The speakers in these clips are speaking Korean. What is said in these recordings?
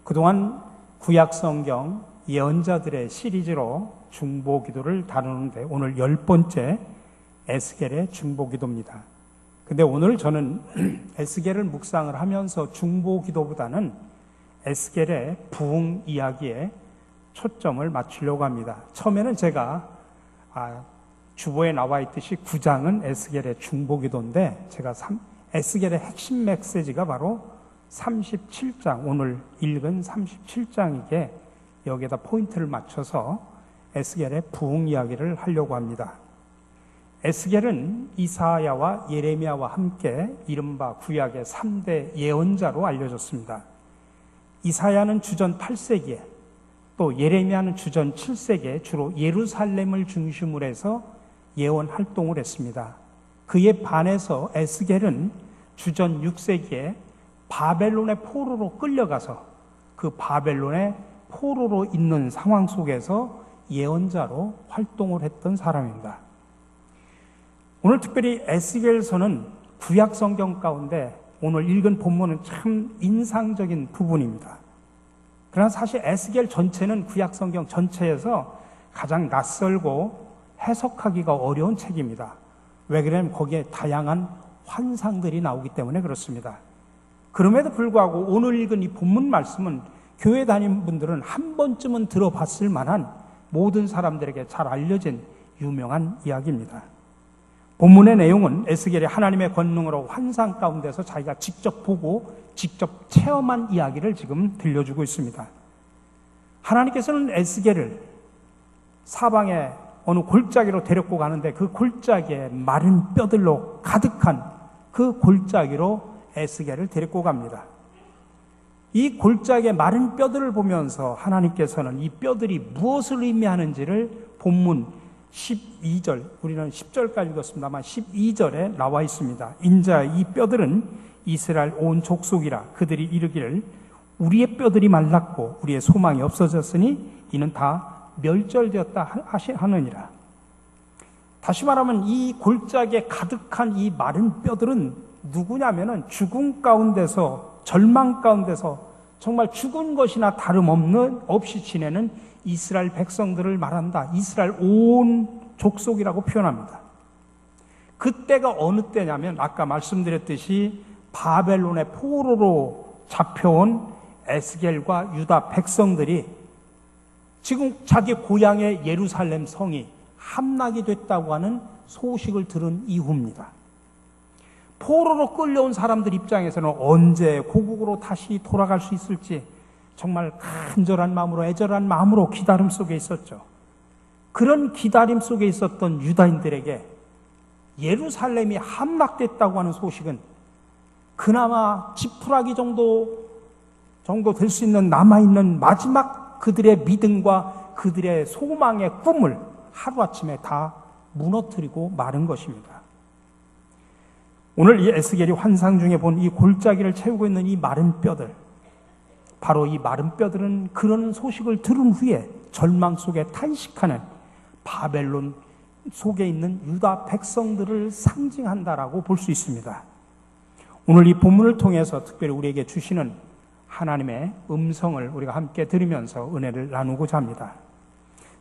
그동안 구약성경 예언자들의 시리즈로 중보기도를 다루는데 오늘 10번째 에스겔의 중보기도입니다. 근데 오늘 저는 에스겔을 묵상을 하면서 중보기도보다는 에스겔의 부흥 이야기에 초점을 맞추려고 합니다. 처음에는 제가 주보에 나와 있듯이 9장은 에스겔의 중보기도인데 제가 에스겔의 핵심 메시지가 바로 37장, 오늘 읽은 37장이기에 여기에다 포인트를 맞춰서 에스겔의 부흥 이야기를 하려고 합니다. 에스겔은 이사야와 예레미야와 함께 이른바 구약의 3대 예언자로 알려졌습니다. 이사야는 주전 8세기에 또 예레미야는 주전 7세기에 주로 예루살렘을 중심으로 해서 예언 활동을 했습니다. 그에 반해서 에스겔은 주전 6세기에 바벨론의 포로로 끌려가서 그 바벨론의 포로로 있는 상황 속에서 예언자로 활동을 했던 사람입니다. 오늘 특별히 에스겔서는 구약 성경 가운데 오늘 읽은 본문은 참 인상적인 부분입니다. 그러나 사실 에스겔 전체는 구약 성경 전체에서 가장 낯설고 해석하기가 어려운 책입니다. 왜 그러냐면 거기에 다양한 환상들이 나오기 때문에 그렇습니다. 그럼에도 불구하고 오늘 읽은 이 본문 말씀은 교회 다니는 분들은 한 번쯤은 들어봤을 만한 모든 사람들에게 잘 알려진 유명한 이야기입니다. 본문의 내용은 에스겔이 하나님의 권능으로 환상 가운데서 자기가 직접 보고 직접 체험한 이야기를 지금 들려주고 있습니다. 하나님께서는 에스겔을 사방의 어느 골짜기로 데리고 가는데 그 골짜기에 마른 뼈들로 가득한 그 골짜기로 에스겔을 데리고 갑니다. 이 골짜기의 마른 뼈들을 보면서 하나님께서는 이 뼈들이 무엇을 의미하는지를 본문 12절, 우리는 10절까지 읽었습니다만 12절에 나와 있습니다. 인자 이 뼈들은 이스라엘 온 족속이라 그들이 이르기를 우리의 뼈들이 말랐고 우리의 소망이 없어졌으니 이는 다 멸절되었다 하느니라. 다시 말하면 이 골짜기에 가득한 이 마른 뼈들은 누구냐면은 죽음 가운데서 절망 가운데서 정말 죽은 것이나 다름없는 없이 지내는 이스라엘 백성들을 말한다. 이스라엘 온 족속이라고 표현합니다. 그때가 어느 때냐면 아까 말씀드렸듯이 바벨론의 포로로 잡혀온 에스겔과 유다 백성들이 지금 자기 고향의 예루살렘 성이 함락이 됐다고 하는 소식을 들은 이후입니다. 포로로 끌려온 사람들 입장에서는 언제 고국으로 다시 돌아갈 수 있을지 정말 간절한 마음으로 애절한 마음으로 기다림 속에 있었죠. 그런 기다림 속에 있었던 유다인들에게 예루살렘이 함락됐다고 하는 소식은 그나마 지푸라기 정도 될 수 있는 남아있는 마지막 그들의 믿음과 그들의 소망의 꿈을 하루아침에 다 무너뜨리고 마른 것입니다. 오늘 이 에스겔이 환상 중에 본 이 골짜기를 채우고 있는 이 마른 뼈들, 바로 이 마른 뼈들은 그런 소식을 들은 후에 절망 속에 탄식하는 바벨론 속에 있는 유다 백성들을 상징한다라고 볼 수 있습니다. 오늘 이 본문을 통해서 특별히 우리에게 주시는 하나님의 음성을 우리가 함께 들으면서 은혜를 나누고자 합니다.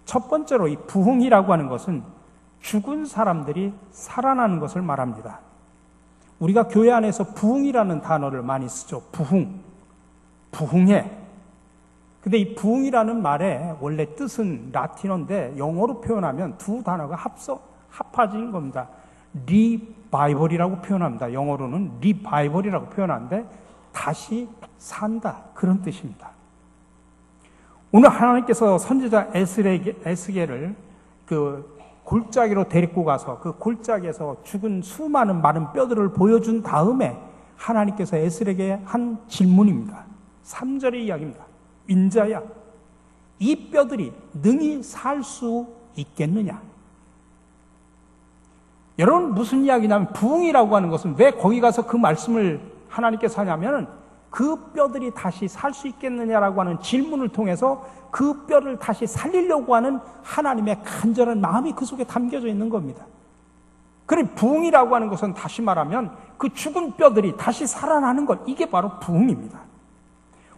첫 번째로 이 부흥이라고 하는 것은 죽은 사람들이 살아나는 것을 말합니다. 우리가 교회 안에서 부흥이라는 단어를 많이 쓰죠. 부흥해. 근데 이 부흥이라는 말의 원래 뜻은 라틴어인데 영어로 표현하면 두 단어가 합해진 겁니다. 리바이벌이라고 표현합니다. 영어로는 리바이벌이라고 표현하는데 다시 산다, 그런 뜻입니다. 오늘 하나님께서 선지자 에스겔을 그 골짜기로 데리고 가서 그 골짜기에서 죽은 수많은 마른 뼈들을 보여준 다음에 하나님께서 에스겔에게 한 질문입니다. 3절의 이야기입니다. 인자야, 이 뼈들이 능히 살 수 있겠느냐? 여러분, 무슨 이야기냐면 부흥이라고 하는 것은 왜 거기 가서 그 말씀을 하나님께서 하냐면은 그 뼈들이 다시 살 수 있겠느냐라고 하는 질문을 통해서 그 뼈를 다시 살리려고 하는 하나님의 간절한 마음이 그 속에 담겨져 있는 겁니다. 그럼 부흥이라고 하는 것은 다시 말하면 그 죽은 뼈들이 다시 살아나는 것, 이게 바로 부흥입니다.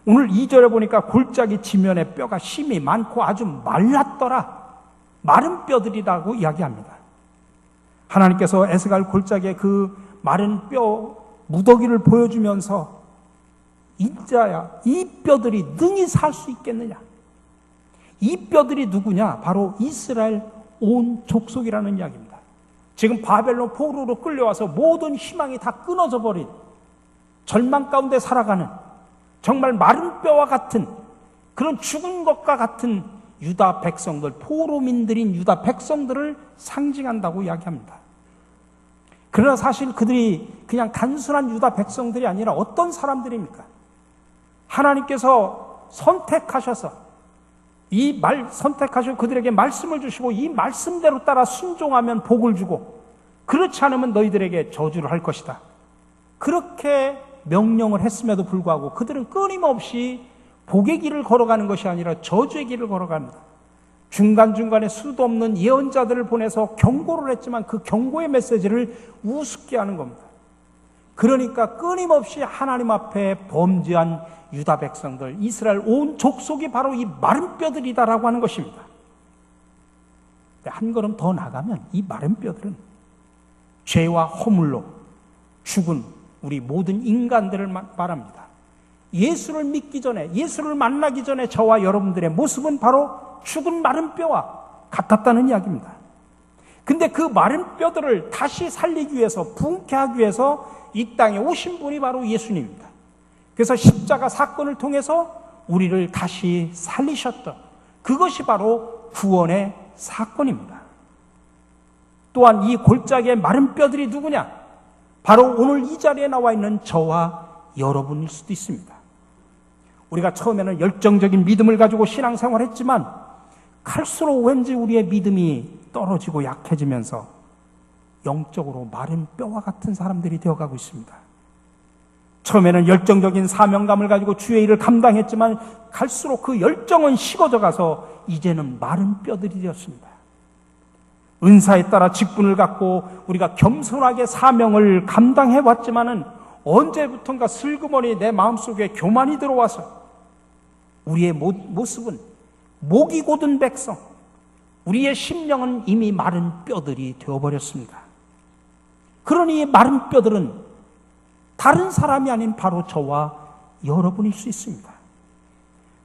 오늘 2절에 보니까 골짜기 지면에 뼈가 심이 많고 아주 말랐더라. 마른 뼈들이라고 이야기합니다. 하나님께서 에스갈 골짜기에 그 마른 뼈 무더기를 보여주면서 인자야, 이 뼈들이 능히 살 수 있겠느냐? 이 뼈들이 누구냐? 바로 이스라엘 온 족속이라는 이야기입니다. 지금 바벨론 포로로 끌려와서 모든 희망이 다 끊어져 버린, 절망 가운데 살아가는 정말 마른 뼈와 같은, 그런 죽은 것과 같은 유다 백성들, 포로민들인 유다 백성들을 상징한다고 이야기합니다. 그러나 사실 그들이 그냥 단순한 유다 백성들이 아니라 어떤 사람들입니까? 하나님께서 선택하셔서 선택하시고 그들에게 말씀을 주시고 이 말씀대로 따라 순종하면 복을 주고 그렇지 않으면 너희들에게 저주를 할 것이다. 그렇게 명령을 했음에도 불구하고 그들은 끊임없이 복의 길을 걸어가는 것이 아니라 저주의 길을 걸어갑니다. 중간중간에 수도 없는 예언자들을 보내서 경고를 했지만 그 경고의 메시지를 우습게 하는 겁니다. 그러니까 끊임없이 하나님 앞에 범죄한 유다 백성들, 이스라엘 온 족속이 바로 이 마른 뼈들이다라고 하는 것입니다. 한 걸음 더 나가면 이 마른 뼈들은 죄와 허물로 죽은 우리 모든 인간들을 말합니다. 예수를 믿기 전에, 예수를 만나기 전에 저와 여러분들의 모습은 바로 죽은 마른 뼈와 같았다는 이야기입니다. 근데 그 마른 뼈들을 다시 살리기 위해서, 부흥케 하기 위해서 이 땅에 오신 분이 바로 예수님입니다. 그래서 십자가 사건을 통해서 우리를 다시 살리셨던 그것이 바로 구원의 사건입니다. 또한 이 골짜기의 마른 뼈들이 누구냐? 바로 오늘 이 자리에 나와 있는 저와 여러분일 수도 있습니다. 우리가 처음에는 열정적인 믿음을 가지고 신앙생활을 했지만 갈수록 왠지 우리의 믿음이 떨어지고 약해지면서 영적으로 마른 뼈와 같은 사람들이 되어가고 있습니다. 처음에는 열정적인 사명감을 가지고 주의 일을 감당했지만 갈수록 그 열정은 식어져 가서 이제는 마른 뼈들이 되었습니다. 은사에 따라 직분을 갖고 우리가 겸손하게 사명을 감당해 왔지만은 언제부턴가 슬그머니 내 마음속에 교만이 들어와서 우리의 모습은 목이 곧은 백성, 우리의 심령은 이미 마른 뼈들이 되어버렸습니다. 그러니 이 마른 뼈들은 다른 사람이 아닌 바로 저와 여러분일 수 있습니다.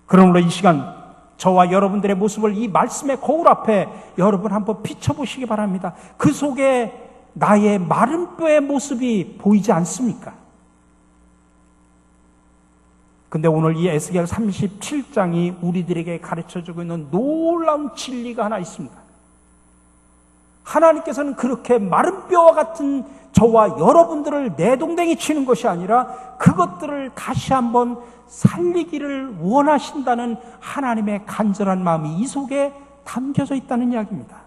그러므로 이 시간 저와 여러분들의 모습을 이 말씀의 거울 앞에 여러분 한번 비춰보시기 바랍니다. 그 속에 나의 마른 뼈의 모습이 보이지 않습니까? 근데 오늘 이 에스겔 37장이 우리들에게 가르쳐주고 있는 놀라운 진리가 하나 있습니다. 하나님께서는 그렇게 마른 뼈와 같은 저와 여러분들을 내동댕이 치는 것이 아니라 그것들을 다시 한번 살리기를 원하신다는 하나님의 간절한 마음이 이 속에 담겨져 있다는 이야기입니다.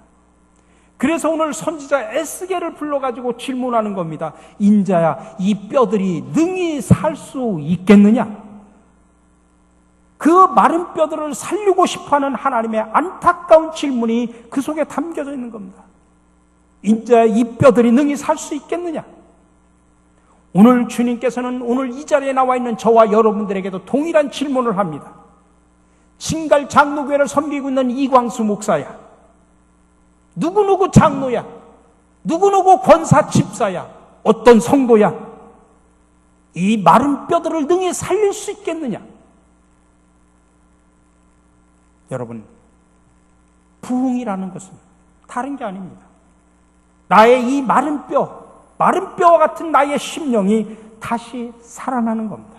그래서 오늘 선지자 에스겔을 불러가지고 질문하는 겁니다. 인자야, 이 뼈들이 능히 살 수 있겠느냐? 그 마른 뼈들을 살리고 싶어하는 하나님의 안타까운 질문이 그 속에 담겨져 있는 겁니다. 인자야, 이 뼈들이 능히 살 수 있겠느냐? 오늘 주님께서는 오늘 이 자리에 나와 있는 저와 여러분들에게도 동일한 질문을 합니다. 신갈 장로교회를 섬기고 있는 이광수 목사야, 누구누구 장로야, 누구누구 권사 집사야, 어떤 성도야, 이 마른 뼈들을 능히 살릴 수 있겠느냐? 여러분, 부흥이라는 것은 다른 게 아닙니다. 나의 이 마른 뼈와 같은 나의 심령이 다시 살아나는 겁니다.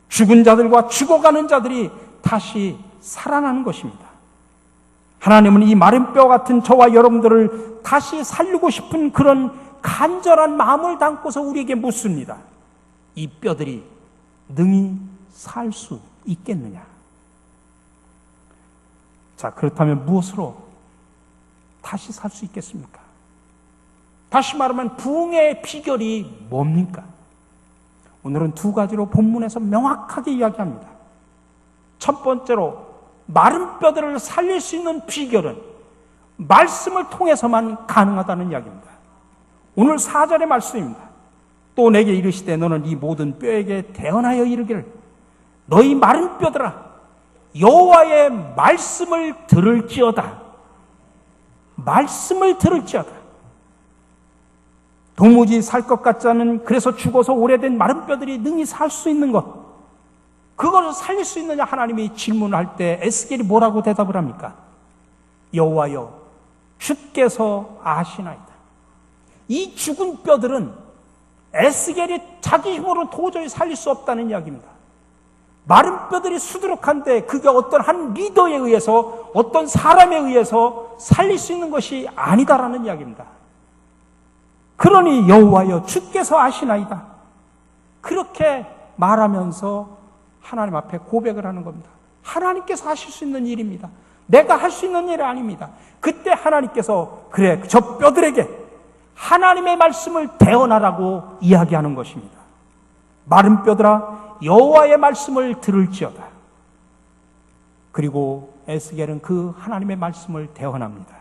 죽은 자들과 죽어가는 자들이 다시 살아나는 것입니다. 하나님은 이 마른 뼈 같은 저와 여러분들을 다시 살리고 싶은 그런 간절한 마음을 담고서 우리에게 묻습니다. 이 뼈들이 능히 살 수 있겠느냐? 자, 그렇다면 무엇으로 다시 살 수 있겠습니까? 다시 말하면 부흥의 비결이 뭡니까? 오늘은 두 가지로 본문에서 명확하게 이야기합니다. 첫 번째로 마른 뼈들을 살릴 수 있는 비결은 말씀을 통해서만 가능하다는 이야기입니다. 오늘 4절의 말씀입니다. 또 내게 이르시되 너는 이 모든 뼈에게 대언하여 이르기를 너희 마른 뼈들아 여호와의 말씀을 들을지어다. 말씀을 들을지어다. 도무지 살 것 같지 않은, 그래서 죽어서 오래된 마른 뼈들이 능히 살 수 있는 것, 그것을 살릴 수 있느냐 하나님이 질문할 때 에스겔이 뭐라고 대답을 합니까? 여호와여 주께서 아시나이다. 이 죽은 뼈들은 에스겔이 자기 힘으로 도저히 살릴 수 없다는 이야기입니다. 마른 뼈들이 수두룩한데 그게 어떤 한 리더에 의해서, 어떤 사람에 의해서 살릴 수 있는 것이 아니다라는 이야기입니다. 그러니 여호와여 주께서 아시나이다. 그렇게 말하면서 하나님 앞에 고백을 하는 겁니다. 하나님께서 하실 수 있는 일입니다. 내가 할 수 있는 일이 아닙니다. 그때 하나님께서 그래 저 뼈들에게 하나님의 말씀을 대언하라고 이야기하는 것입니다. 마른 뼈들아 여호와의 말씀을 들을지어다. 그리고 에스겔은 그 하나님의 말씀을 대언합니다.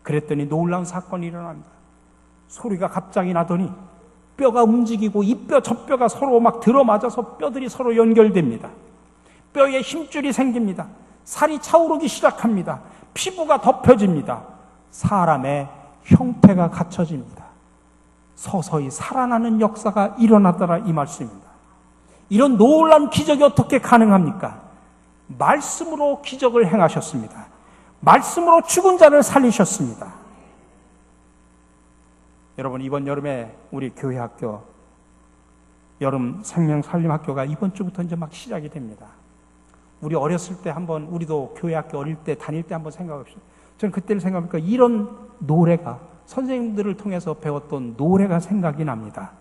그랬더니 놀라운 사건이 일어납니다. 소리가 갑자기 나더니 뼈가 움직이고 이 뼈 저 뼈가 서로 막 들어맞아서 뼈들이 서로 연결됩니다. 뼈에 힘줄이 생깁니다. 살이 차오르기 시작합니다. 피부가 덮여집니다. 사람의 형태가 갖춰집니다. 서서히 살아나는 역사가 일어나더라 이 말씀입니다. 이런 놀라운 기적이 어떻게 가능합니까? 말씀으로 기적을 행하셨습니다. 말씀으로 죽은 자를 살리셨습니다. 여러분 이번 여름에 우리 교회 학교 여름 생명살림학교가 이번 주부터 이제 막 시작이 됩니다. 우리 어렸을 때 한번 우리도 교회 학교 어릴 때 다닐 때 한번 생각합시다. 저는 그때를 생각하니까 이런 노래가 선생님들을 통해서 배웠던 노래가 생각이 납니다.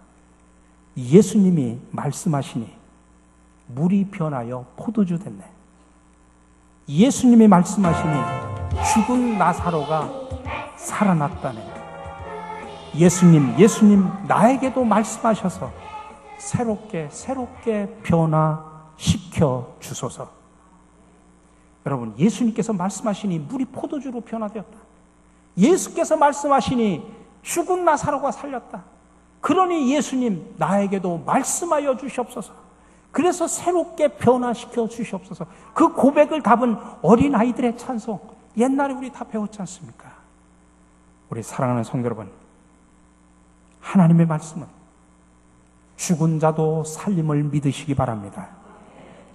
예수님이 말씀하시니 물이 변하여 포도주 됐네. 예수님이 말씀하시니 죽은 나사로가 살아났다네. 예수님 나에게도 말씀하셔서 새롭게 변화시켜 주소서. 여러분 예수님께서 말씀하시니 물이 포도주로 변화되었다. 예수께서 말씀하시니 죽은 나사로가 살렸다. 그러니 예수님 나에게도 말씀하여 주시옵소서. 그래서 새롭게 변화시켜 주시옵소서. 그 고백을 답은 어린아이들의 찬송, 옛날에 우리 다 배웠지 않습니까? 우리 사랑하는 성도 여러분, 하나님의 말씀은 죽은 자도 살림을 믿으시기 바랍니다.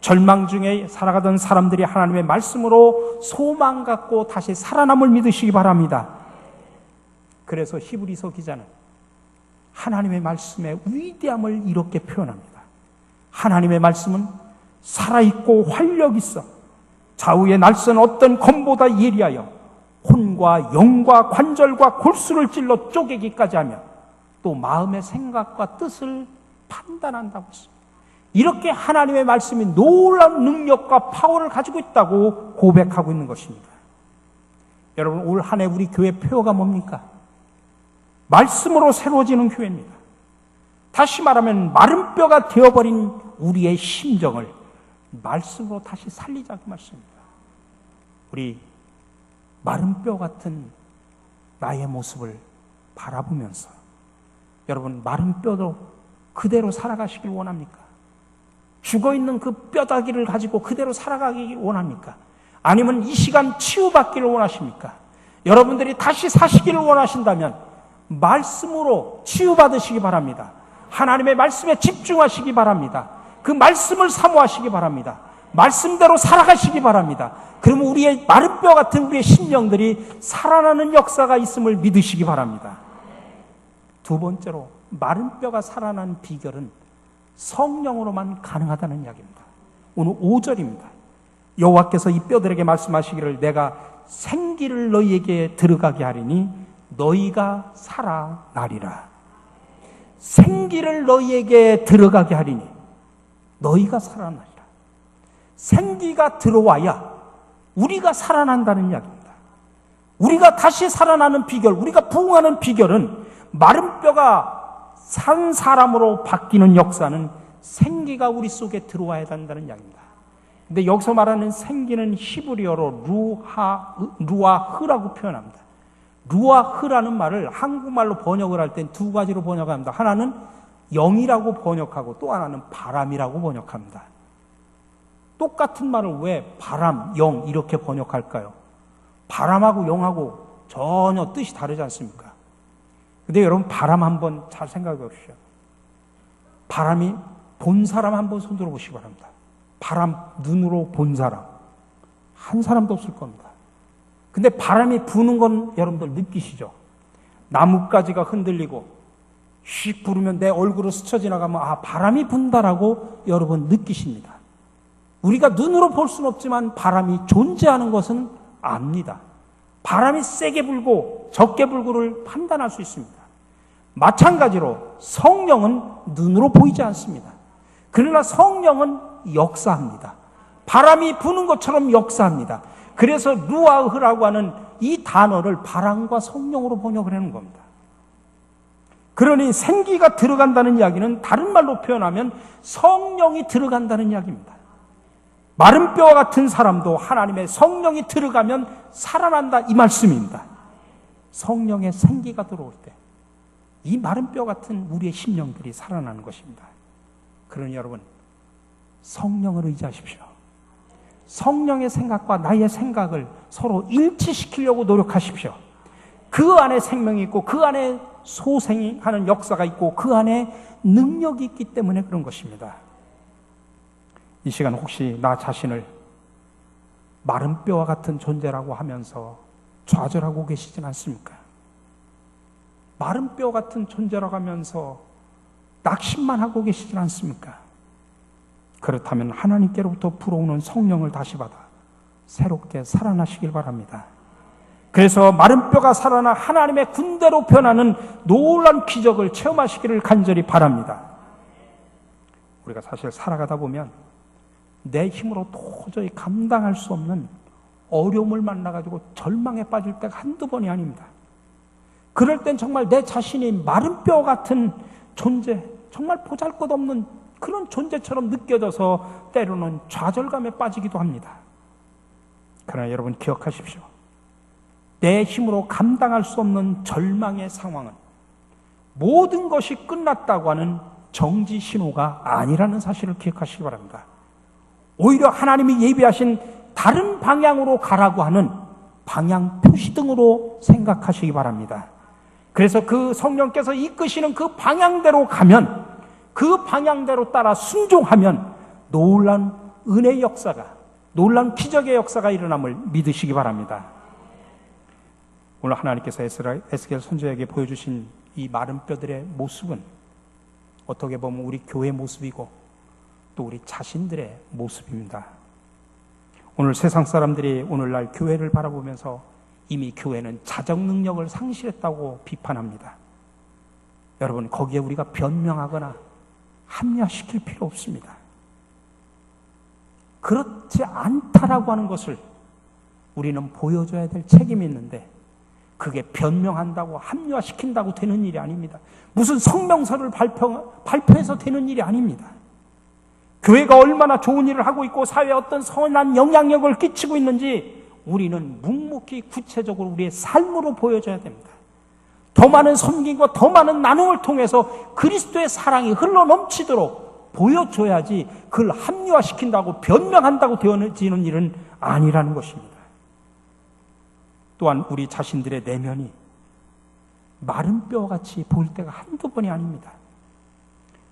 절망 중에 살아가던 사람들이 하나님의 말씀으로 소망 갖고 다시 살아남을 믿으시기 바랍니다. 그래서 히브리서 기자는 하나님의 말씀의 위대함을 이렇게 표현합니다. 하나님의 말씀은 살아있고 활력 있어 좌우의 날선 어떤 검보다 예리하여 혼과 영과 관절과 골수를 찔러 쪼개기까지 하며 또 마음의 생각과 뜻을 판단한다고 했습니다. 이렇게 하나님의 말씀이 놀라운 능력과 파워를 가지고 있다고 고백하고 있는 것입니다. 여러분 올 한 해 우리 교회 표어가 뭡니까? 말씀으로 새로워지는 교회입니다. 다시 말하면 마른 뼈가 되어버린 우리의 심정을 말씀으로 다시 살리자 그 말씀입니다. 우리 마른 뼈 같은 나의 모습을 바라보면서 여러분 마른 뼈도 그대로 살아가시길 원합니까? 죽어있는 그 뼈다귀를 가지고 그대로 살아가길 원합니까? 아니면 이 시간 치유받기를 원하십니까? 여러분들이 다시 사시기를 원하신다면 말씀으로 치유받으시기 바랍니다. 하나님의 말씀에 집중하시기 바랍니다. 그 말씀을 사모하시기 바랍니다. 말씀대로 살아가시기 바랍니다. 그러면 우리의 마른 뼈 같은 우리의 심령들이 살아나는 역사가 있음을 믿으시기 바랍니다. 두 번째로 마른 뼈가 살아나는 비결은 성령으로만 가능하다는 이야기입니다. 오늘 5절입니다. 여호와께서 이 뼈들에게 말씀하시기를 내가 생기를 너희에게 들어가게 하리니 너희가 살아나리라. 생기를 너희에게 들어가게 하리니 너희가 살아나리라. 생기가 들어와야 우리가 살아난다는 이야기입니다. 우리가 다시 살아나는 비결, 우리가 부흥하는 비결은 마른 뼈가 산 사람으로 바뀌는 역사는 생기가 우리 속에 들어와야 한다는 이야기입니다. 근데 여기서 말하는 생기는 히브리어로 루아흐라고 표현합니다. 루아흐라는 말을 한국말로 번역을 할 땐 두 가지로 번역합니다. 하나는 영이라고 번역하고 또 하나는 바람이라고 번역합니다. 똑같은 말을 왜 바람, 영 이렇게 번역할까요? 바람하고 영하고 전혀 뜻이 다르지 않습니까? 근데 여러분 바람 한번 잘 생각해 보십시오. 바람이 본 사람 한번 손 들어 보시기 바랍니다. 바람 눈으로 본 사람 한 사람도 없을 겁니다. 근데 바람이 부는 건 여러분들 느끼시죠? 나뭇가지가 흔들리고 휙 부르면 내 얼굴을 스쳐 지나가면 아 바람이 분다라고 여러분 느끼십니다. 우리가 눈으로 볼 수는 없지만 바람이 존재하는 것은 압니다. 바람이 세게 불고 적게 불고를 판단할 수 있습니다. 마찬가지로 성령은 눈으로 보이지 않습니다. 그러나 성령은 역사합니다. 바람이 부는 것처럼 역사합니다. 그래서 루아흐라고 하는 이 단어를 바람과 성령으로 번역을 하는 겁니다. 그러니 생기가 들어간다는 이야기는 다른 말로 표현하면 성령이 들어간다는 이야기입니다. 마른 뼈와 같은 사람도 하나님의 성령이 들어가면 살아난다 이 말씀입니다. 성령의 생기가 들어올 때 이 마른 뼈 같은 우리의 심령들이 살아나는 것입니다. 그러니 여러분 성령을 의지하십시오. 성령의 생각과 나의 생각을 서로 일치시키려고 노력하십시오. 그 안에 생명이 있고 그 안에 소생하는 역사가 있고 그 안에 능력이 있기 때문에 그런 것입니다. 이 시간 혹시 나 자신을 마른 뼈와 같은 존재라고 하면서 좌절하고 계시진 않습니까? 마른 뼈 같은 존재라고 하면서 낙심만 하고 계시진 않습니까? 그렇다면 하나님께로부터 불어오는 성령을 다시 받아 새롭게 살아나시길 바랍니다. 그래서 마른 뼈가 살아나 하나님의 군대로 변하는 놀라운 기적을 체험하시기를 간절히 바랍니다. 우리가 사실 살아가다 보면 내 힘으로 도저히 감당할 수 없는 어려움을 만나가지고 절망에 빠질 때가 한두 번이 아닙니다. 그럴 땐 정말 내 자신이 마른 뼈 같은 존재, 정말 보잘것없는 그런 존재처럼 느껴져서 때로는 좌절감에 빠지기도 합니다. 그러나 여러분 기억하십시오. 내 힘으로 감당할 수 없는 절망의 상황은 모든 것이 끝났다고 하는 정지 신호가 아니라는 사실을 기억하시기 바랍니다. 오히려 하나님이 예비하신 다른 방향으로 가라고 하는 방향 표시등으로 생각하시기 바랍니다. 그래서 그 성령께서 이끄시는 그 방향대로 가면, 그 방향대로 따라 순종하면 놀라운 은혜의 역사가, 놀라운 기적의 역사가 일어남을 믿으시기 바랍니다. 오늘 하나님께서 에스겔 선지자에게 보여주신 이 마른 뼈들의 모습은 어떻게 보면 우리 교회의 모습이고 또 우리 자신들의 모습입니다. 오늘 세상 사람들이 오늘날 교회를 바라보면서 이미 교회는 자정 능력을 상실했다고 비판합니다. 여러분 거기에 우리가 변명하거나 합리화시킬 필요 없습니다. 그렇지 않다라고 하는 것을 우리는 보여줘야 될 책임이 있는데 그게 변명한다고 합리화시킨다고 되는 일이 아닙니다. 무슨 성명서를 발표해서 되는 일이 아닙니다. 교회가 얼마나 좋은 일을 하고 있고 사회에 어떤 선한 영향력을 끼치고 있는지 우리는 묵묵히 구체적으로 우리의 삶으로 보여줘야 됩니다. 더 많은 섬김과 더 많은 나눔을 통해서 그리스도의 사랑이 흘러넘치도록 보여줘야지 그걸 합리화시킨다고 변명한다고 되어지는 일은 아니라는 것입니다. 또한 우리 자신들의 내면이 마른 뼈와 같이 보일 때가 한두 번이 아닙니다.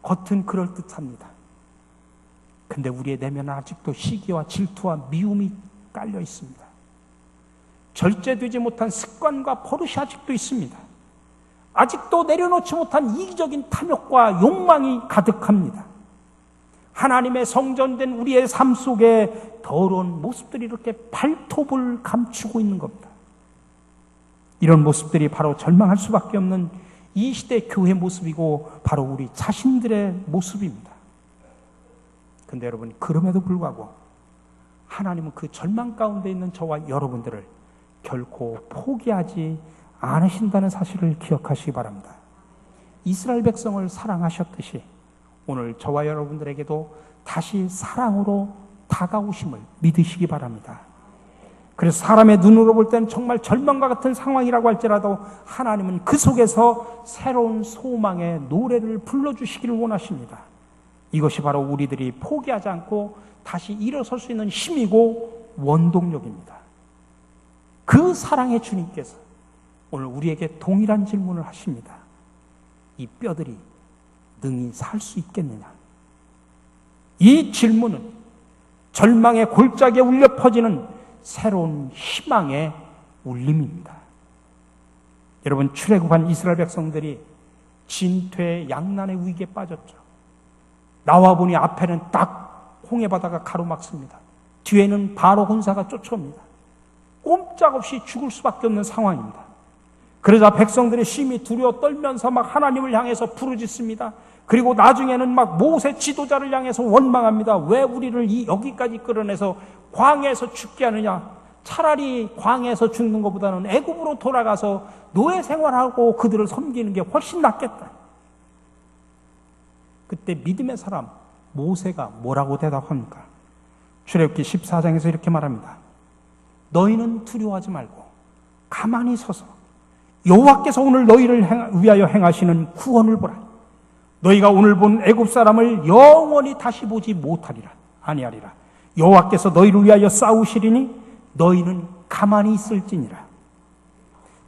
겉은 그럴듯합니다. 근데 우리의 내면은 아직도 시기와 질투와 미움이 깔려 있습니다. 절제되지 못한 습관과 버릇이 아직도 있습니다. 아직도 내려놓지 못한 이기적인 탐욕과 욕망이 가득합니다. 하나님의 성전된 우리의 삶 속에 더러운 모습들이 이렇게 발톱을 감추고 있는 겁니다. 이런 모습들이 바로 절망할 수밖에 없는 이 시대 교회 모습이고 바로 우리 자신들의 모습입니다. 근데 여러분 그럼에도 불구하고 하나님은 그 절망 가운데 있는 저와 여러분들을 결코 포기하지 않으신다는 사실을 기억하시기 바랍니다. 이스라엘 백성을 사랑하셨듯이 오늘 저와 여러분들에게도 다시 사랑으로 다가오심을 믿으시기 바랍니다. 그래서 사람의 눈으로 볼 때는 정말 절망과 같은 상황이라고 할지라도 하나님은 그 속에서 새로운 소망의 노래를 불러주시기를 원하십니다. 이것이 바로 우리들이 포기하지 않고 다시 일어설 수 있는 힘이고 원동력입니다. 그 사랑의 주님께서 오늘 우리에게 동일한 질문을 하십니다. 이 뼈들이 능히 살 수 있겠느냐? 이 질문은 절망의 골짜기에 울려 퍼지는 새로운 희망의 울림입니다. 여러분, 출애굽한 이스라엘 백성들이 진퇴 양난의 위기에 빠졌죠. 나와 보니 앞에는 딱 홍해 바다가 가로막습니다. 뒤에는 바로 군사가 쫓아옵니다. 꼼짝없이 죽을 수밖에 없는 상황입니다. 그러자 백성들이 심히 두려워 떨면서 막 하나님을 향해서 부르짖습니다. 그리고 나중에는 막 모세 지도자를 향해서 원망합니다. 왜 우리를 여기까지 끌어내서 광야에서 죽게 하느냐? 차라리 광야에서 죽는 것보다는 애굽으로 돌아가서 노예 생활하고 그들을 섬기는 게 훨씬 낫겠다. 그때 믿음의 사람 모세가 뭐라고 대답합니까? 출애굽기 14장에서 이렇게 말합니다. 너희는 두려워하지 말고 가만히 서서 여호와께서 오늘 너희를 위하여 행하시는 구원을 보라. 너희가 오늘 본 애굽 사람을 영원히 다시 보지 못하리라. 아니하리라. 여호와께서 너희를 위하여 싸우시리니 너희는 가만히 있을지니라.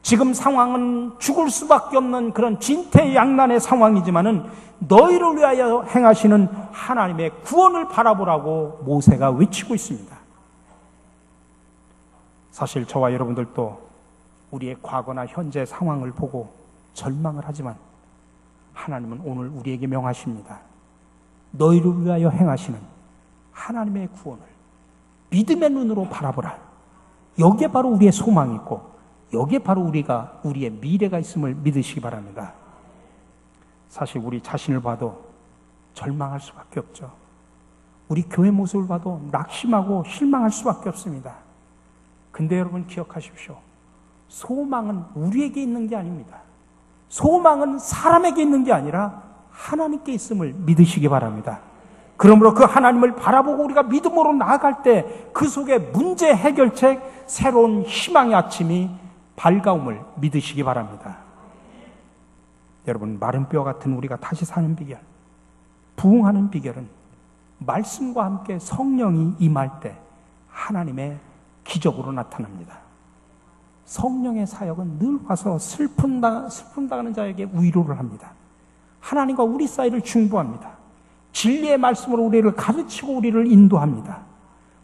지금 상황은 죽을 수밖에 없는 그런 진퇴양난의 상황이지만은 너희를 위하여 행하시는 하나님의 구원을 바라보라고 모세가 외치고 있습니다. 사실 저와 여러분들도 우리의 과거나 현재 상황을 보고 절망을 하지만 하나님은 오늘 우리에게 명하십니다. 너희를 위하여 행하시는 하나님의 구원을 믿음의 눈으로 바라보라. 여기에 바로 우리의 소망이 있고 여기에 바로 우리의 미래가 있음을 믿으시기 바랍니다. 사실 우리 자신을 봐도 절망할 수밖에 없죠. 우리 교회 모습을 봐도 낙심하고 실망할 수밖에 없습니다. 근데 여러분 기억하십시오. 소망은 우리에게 있는 게 아닙니다. 소망은 사람에게 있는 게 아니라 하나님께 있음을 믿으시기 바랍니다. 그러므로 그 하나님을 바라보고 우리가 믿음으로 나아갈 때 그 속에 문제 해결책, 새로운 희망의 아침이 밝아옴을 믿으시기 바랍니다. 여러분, 마른 뼈 같은 우리가 다시 사는 비결, 부흥하는 비결은 말씀과 함께 성령이 임할 때 하나님의 기적으로 나타납니다. 성령의 사역은 늘 와서 슬픔 당하는 자에게 위로를 합니다. 하나님과 우리 사이를 중보합니다. 진리의 말씀으로 우리를 가르치고 우리를 인도합니다.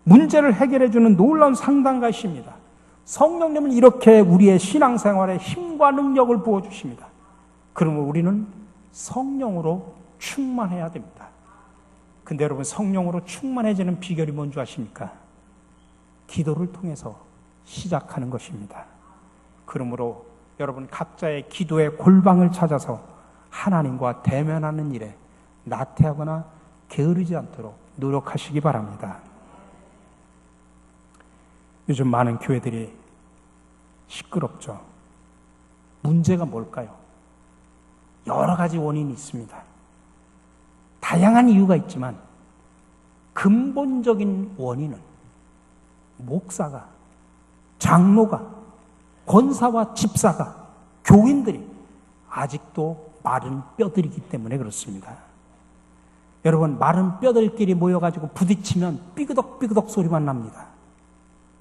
문제를 해결해주는 놀라운 상담가이십니다. 성령님은 이렇게 우리의 신앙생활에 힘과 능력을 부어주십니다. 그러면 우리는 성령으로 충만해야 됩니다. 근데 여러분, 성령으로 충만해지는 비결이 뭔지 아십니까? 기도를 통해서 시작하는 것입니다. 그러므로 여러분, 각자의 기도의 골방을 찾아서 하나님과 대면하는 일에 나태하거나 게으르지 않도록 노력하시기 바랍니다. 요즘 많은 교회들이 시끄럽죠. 문제가 뭘까요? 여러 가지 원인이 있습니다. 다양한 이유가 있지만 근본적인 원인은 목사가, 장로가, 권사와 집사가, 교인들이 아직도 마른 뼈들이기 때문에 그렇습니다. 여러분, 마른 뼈들끼리 모여가지고 부딪히면 삐그덕삐그덕 소리만 납니다.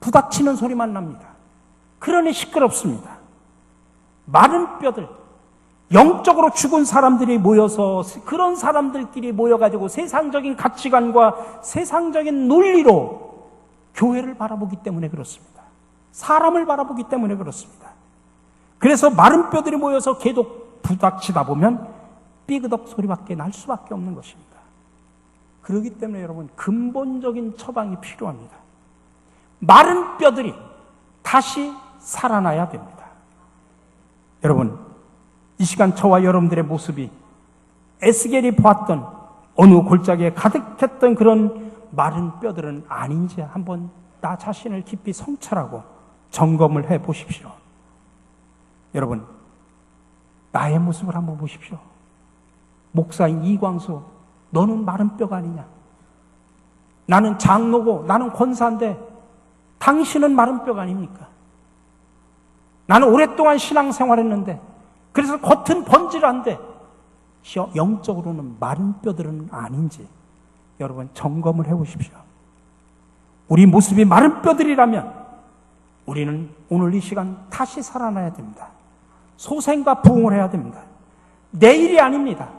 부닥치는 소리만 납니다. 그러니 시끄럽습니다. 마른 뼈들, 영적으로 죽은 사람들이 모여서 그런 사람들끼리 모여가지고 세상적인 가치관과 세상적인 논리로 교회를 바라보기 때문에 그렇습니다. 사람을 바라보기 때문에 그렇습니다. 그래서 마른 뼈들이 모여서 계속 부닥치다 보면 삐그덕 소리밖에 날 수밖에 없는 것입니다. 그렇기 때문에 여러분, 근본적인 처방이 필요합니다. 마른 뼈들이 다시 살아나야 됩니다. 여러분, 이 시간 저와 여러분들의 모습이 에스겔이 보았던 어느 골짜기에 가득했던 그런 마른 뼈들은 아닌지 한번 나 자신을 깊이 성찰하고 점검을 해 보십시오. 여러분, 나의 모습을 한번 보십시오. 목사인 이광수, 너는 마른 뼈가 아니냐? 나는 장로고 나는 권사인데 당신은 마른 뼈가 아닙니까? 나는 오랫동안 신앙생활했는데 그래서 겉은 번질한데 영적으로는 마른 뼈들은 아닌지 여러분 점검을 해보십시오. 우리 모습이 마른 뼈들이라면 우리는 오늘 이 시간 다시 살아나야 됩니다. 소생과 부흥을 해야 됩니다. 내일이 아닙니다.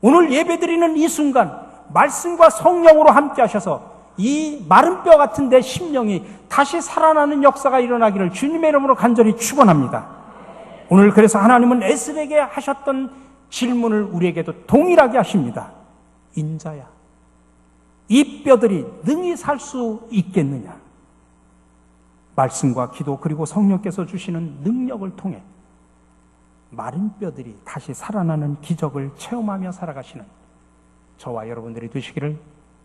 오늘 예배드리는 이 순간 말씀과 성령으로 함께 하셔서 이 마른 뼈 같은 내 심령이 다시 살아나는 역사가 일어나기를 주님의 이름으로 간절히 축원합니다. 오늘 그래서 하나님은 에스겔에게 하셨던 질문을 우리에게도 동일하게 하십니다. 인자야, 이 뼈들이 능히 살 수 있겠느냐? 말씀과 기도 그리고 성령께서 주시는 능력을 통해 마른 뼈들이 다시 살아나는 기적을 체험하며 살아가시는 저와 여러분들이 되시기를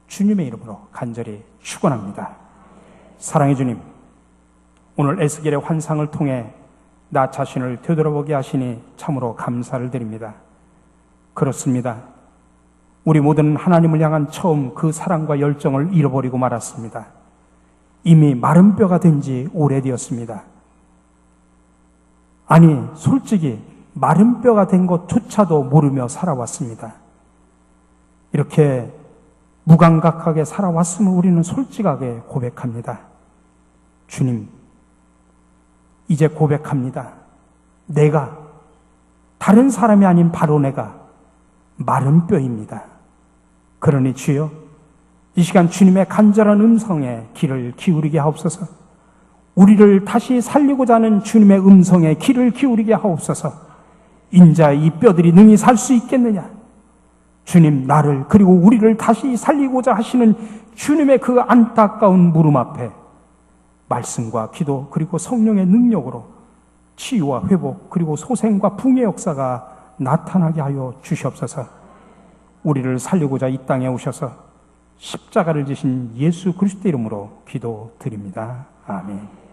주님의 이름으로 간절히 축원합니다. 사랑의 주님, 오늘 에스겔의 환상을 통해 나 자신을 되돌아보게 하시니 참으로 감사를 드립니다. 그렇습니다. 우리 모두는 하나님을 향한 처음 그 사랑과 열정을 잃어버리고 말았습니다. 이미 마른 뼈가 된 지 오래되었습니다. 아니, 솔직히 마른 뼈가 된 것조차도 모르며 살아왔습니다. 이렇게 무감각하게 살아왔음을 우리는 솔직하게 고백합니다. 주님, 이제 고백합니다. 내가, 다른 사람이 아닌 바로 내가 마른 뼈입니다. 그러니 주여, 이 시간 주님의 간절한 음성에 귀를 기울이게 하옵소서. 우리를 다시 살리고자 하는 주님의 음성에 귀를 기울이게 하옵소서. 인자 이 뼈들이 능히 살 수 있겠느냐? 주님, 나를 그리고 우리를 다시 살리고자 하시는 주님의 그 안타까운 물음 앞에 말씀과 기도 그리고 성령의 능력으로 치유와 회복 그리고 소생과 붕의 역사가 나타나게 하여 주시옵소서. 우리를 살리고자 이 땅에 오셔서 십자가를 지신 예수 그리스도 이름으로 기도드립니다. 아멘.